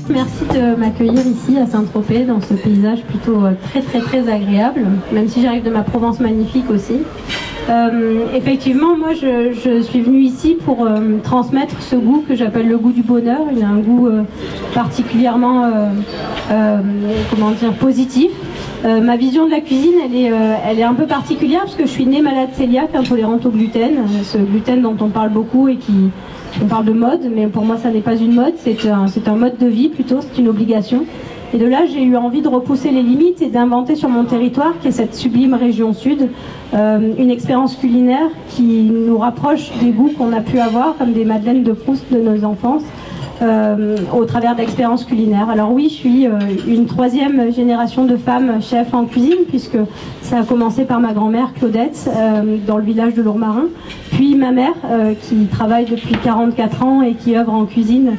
Merci de m'accueillir ici à Saint-Tropez dans ce paysage plutôt très agréable, même si j'arrive de ma Provence magnifique aussi. Effectivement, moi je suis venue ici pour transmettre ce goût que j'appelle le goût du bonheur. Il a un goût particulièrement comment dire, positif. Ma vision de la cuisine, elle est un peu particulière parce que je suis née malade cœliaque, intolérante au gluten, ce gluten dont on parle beaucoup et qui... On parle de mode, mais pour moi ça n'est pas une mode, c'est un mode de vie plutôt, c'est une obligation. Et de là j'ai eu envie de repousser les limites et d'inventer sur mon territoire, qui est cette sublime région sud, une expérience culinaire qui nous rapproche des goûts qu'on a pu avoir, comme des madeleines de Proust de nos enfances, au travers d'expériences culinaires. Alors oui, je suis une troisième génération de femmes chefs en cuisine, puisque ça a commencé par ma grand-mère Claudette, dans le village de Lourmarin, puis ma mère, qui travaille depuis 44 ans et qui œuvre en cuisine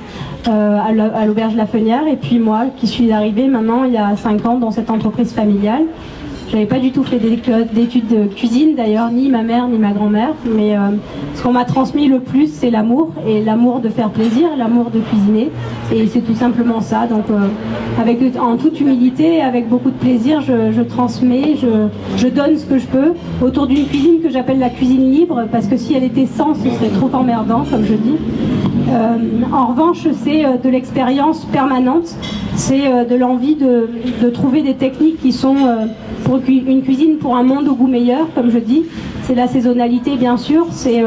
à l'Auberge La Fenière, et puis moi, qui suis arrivée maintenant il y a 5 ans dans cette entreprise familiale. J'avais pas du tout fait d'études de cuisine d'ailleurs, ni ma mère ni ma grand-mère, mais ce qu'on m'a transmis le plus, c'est l'amour, et l'amour de faire plaisir, l'amour de cuisiner, et c'est tout simplement ça. Donc en toute humilité, avec beaucoup de plaisir, je transmets, je donne ce que je peux autour d'une cuisine que j'appelle la cuisine libre, parce que si elle était sans, ce serait trop emmerdant, comme je dis. En revanche, c'est de l'expérience permanente, c'est de l'envie de trouver des techniques qui sont pour une cuisine pour un monde au goût meilleur, comme je dis. C'est la saisonnalité bien sûr, c'est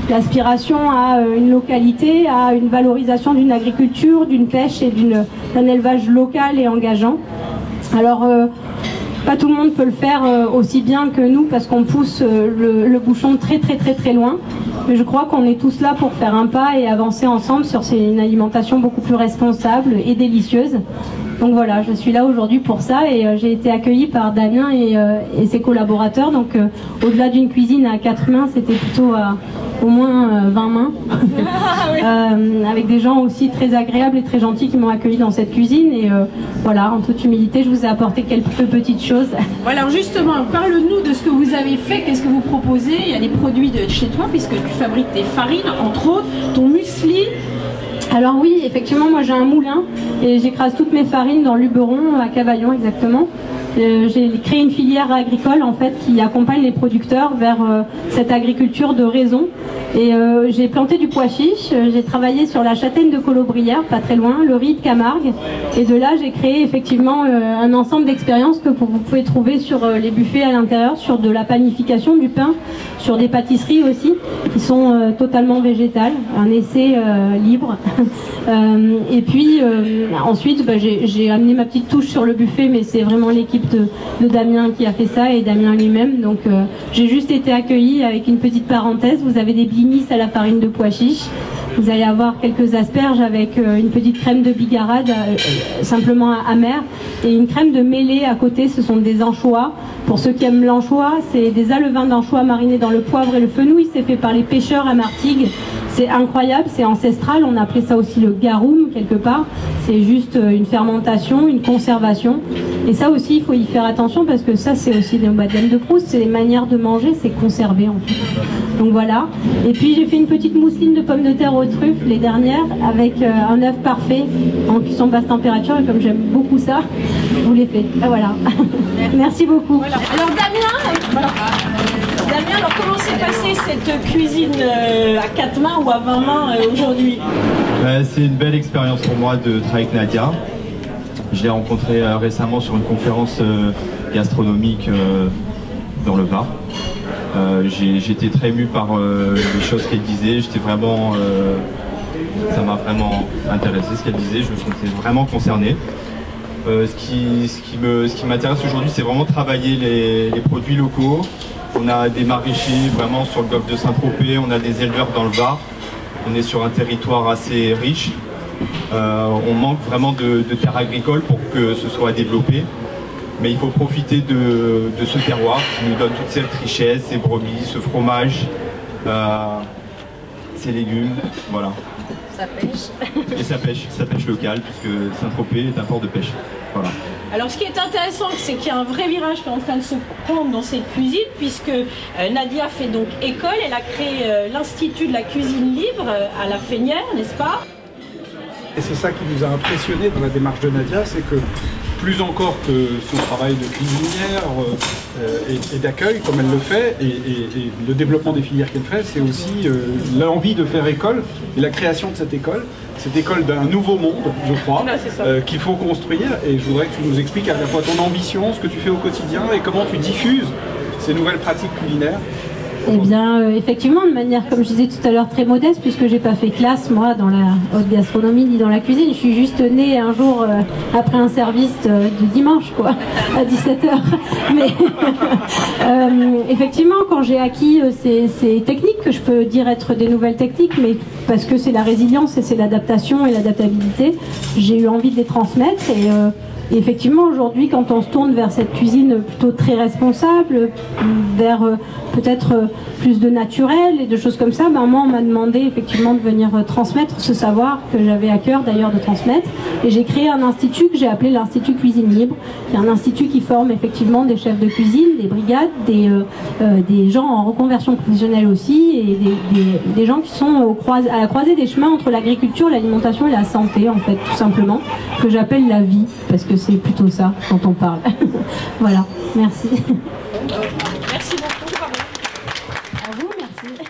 l'aspiration à une localité, à une valorisation d'une agriculture, d'une pêche et d'un élevage local et engageant. Alors pas tout le monde peut le faire aussi bien que nous, parce qu'on pousse le bouchon très loin. Mais je crois qu'on est tous là pour faire un pas et avancer ensemble sur une alimentation beaucoup plus responsable et délicieuse. Donc voilà, je suis là aujourd'hui pour ça, et j'ai été accueillie par Damien et ses collaborateurs. Donc au-delà d'une cuisine à 4 mains, c'était plutôt au moins 20 mains. Avec des gens aussi très agréables et très gentils qui m'ont accueilli dans cette cuisine. Et voilà, en toute humilité, je vous ai apporté quelques petites choses. Voilà, alors justement, parle-nous de ce que vous avez fait, qu'est-ce que vous proposez. Il y a des produits de chez toi, puisque tu fabriques tes farines, entre autres, ton muesli. Alors oui, effectivement, moi j'ai un moulin et j'écrase toutes mes farines dans Luberon, à Cavaillon exactement. J'ai créé une filière agricole en fait qui accompagne les producteurs vers cette agriculture de raison. Et j'ai planté du pois chiche, j'ai travaillé sur la châtaigne de Colobrières, pas très loin, le riz de Camargue. Et de là, j'ai créé effectivement un ensemble d'expériences que vous pouvez trouver sur les buffets à l'intérieur, sur de la panification du pain, sur des pâtisseries aussi, qui sont totalement végétales, un essai libre. Et puis ensuite, j'ai amené ma petite touche sur le buffet, mais c'est vraiment l'équipe de Damien qui a fait ça, et Damien lui-même. Donc j'ai juste été accueillie avec une petite parenthèse. Vous avez des blinis à la farine de pois chiche. Vous allez avoir quelques asperges avec une petite crème de bigarade simplement amère, et une crème de mêlée à côté. Ce sont des anchois. Pour ceux qui aiment l'anchois, c'est des alevins d'anchois marinés dans le poivre et le fenouil. C'est fait par les pêcheurs à Martigues. C'est incroyable, c'est ancestral. On appelait ça aussi le garum quelque part. C'est juste une fermentation, une conservation. Et ça aussi, il faut y faire attention, parce que ça, c'est aussi des madeleines de Proust. C'est des manières de manger, c'est conservé en fait. Donc voilà. Et puis j'ai fait une petite mousseline de pommes de terre aux truffes, les dernières, avec un œuf parfait en cuisson basse température. Et comme j'aime beaucoup ça, je vous l'ai fait. Ah, voilà. Merci beaucoup. Voilà. Alors Damien, alors comment s'est passée cette cuisine à 4 mains ou à 20 mains aujourd'hui? C'est une belle expérience pour moi de travailler avec Nadia. Je l'ai rencontrée récemment sur une conférence gastronomique dans le Var. J'étais très ému par les choses qu'elle disait. J'étais vraiment, ça m'a vraiment intéressé ce qu'elle disait. Je me sentais vraiment concerné. Ce qui m'intéresse aujourd'hui, c'est vraiment travailler les produits locaux. On a des maraîchers vraiment sur le golfe de Saint-Tropez, on a des éleveurs dans le Var. On est sur un territoire assez riche. On manque vraiment de terres agricoles pour que ce soit développé. Mais il faut profiter de ce terroir qui nous donne toute cette richesse, ces brebis, ce fromage, ces légumes, voilà. Ça pêche. Et ça pêche local, puisque Saint-Tropez est un port de pêche. Voilà. Alors ce qui est intéressant, c'est qu'il y a un vrai virage qui est en train de se prendre dans cette cuisine, puisque Nadia fait donc école, elle a créé l'Institut de la cuisine libre à La Fénière, n'est-ce pas? Et c'est ça qui nous a impressionné dans la démarche de Nadia, c'est que plus encore que son travail de cuisinière et d'accueil, comme elle le fait, et le développement des filières qu'elle fait, c'est aussi l'envie de faire école et la création de cette école d'un nouveau monde, je crois, qu'il faut construire. Et je voudrais que tu nous expliques à la fois ton ambition, ce que tu fais au quotidien et comment tu diffuses ces nouvelles pratiques culinaires. Eh bien, effectivement, de manière, comme je disais tout à l'heure, très modeste, puisque j'ai pas fait classe, moi, dans la haute gastronomie, ni dans la cuisine. Je suis juste née un jour après un service du dimanche, quoi, à 17h. Mais, effectivement, quand j'ai acquis ces techniques, que je peux dire être des nouvelles techniques, mais parce que c'est la résilience et c'est l'adaptation et l'adaptabilité, j'ai eu envie de les transmettre. Et effectivement, aujourd'hui, quand on se tourne vers cette cuisine plutôt très responsable, vers peut-être plus de naturel et de choses comme ça, ben moi, on m'a demandé effectivement de venir transmettre ce savoir que j'avais à cœur d'ailleurs de transmettre. Et j'ai créé un institut que j'ai appelé l'Institut Cuisine Libre, qui est un institut qui forme effectivement des chefs de cuisine, des brigades, des gens en reconversion professionnelle aussi, et des gens qui sont à la croisée des chemins entre l'agriculture, l'alimentation et la santé, en fait, tout simplement, que j'appelle la vie, parce que c'est plutôt ça dont on parle. Voilà, merci. Merci beaucoup. À vous, merci.